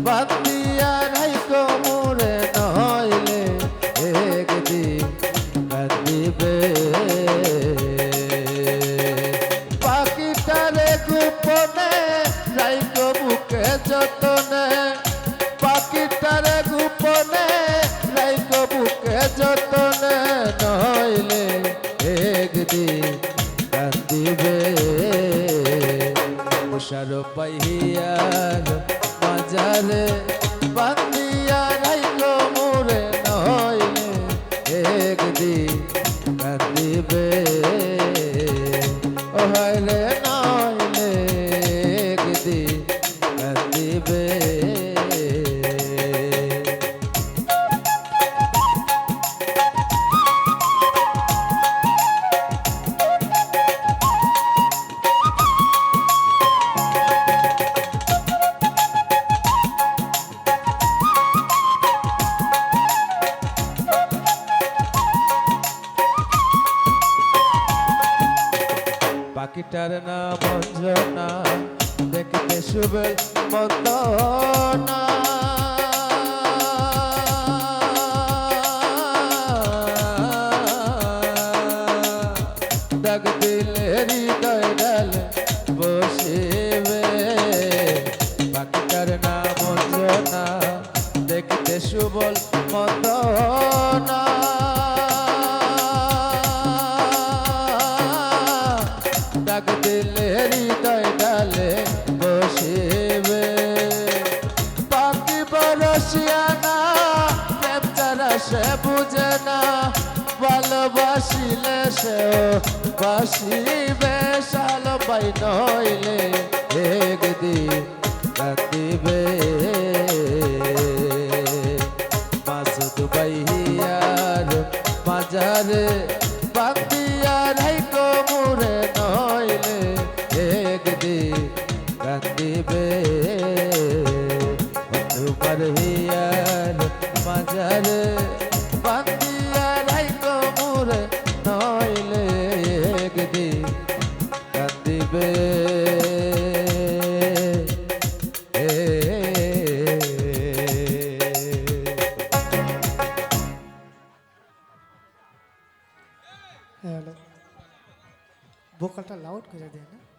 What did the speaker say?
বান্দিয়া রাইকো মোরে নইলে একদিন কাঁদিবে পাখিটারে গোপনে রাইকো বুকে যতনে পাখিটারে গোপনে রাইকো বুকে যতনে নইলে একদিন কাঁদিবে উষার পাইয়ার মাজারে বান্দিয়া রাইকো মোরে নইলে একদিন কাঁদিবে ও হায়রে নইলে একদিন কাঁদিবে পাখিটার নাম অঞ্জনা দেখতে শুভেল মন্দনা ডাক দিলে হৃদয় ডালে বসিবে পাখিটার নাম অঞ্জনা দেখতে শুভল মন্দনা ডাক দিলে হৃদয় ডালে বসিবে পাখি বরসিয়ানা প্রেম ছাড়া সে বুঝে না ভালোবাসিলে সেও বাসিবে সাল পাই নইলে একদিন কাঁদিবে মাসুদ ভাইয়ার মাজারে বান্দিয়া রাইকো মোরে নইলে একদিন কাঁদিবে তোমার হিয়ার মাজারে বান্দিয়া রাইকো মোরে নইলে একদিন কাঁদিবে ভোকালটা লাউড করে দেয় না।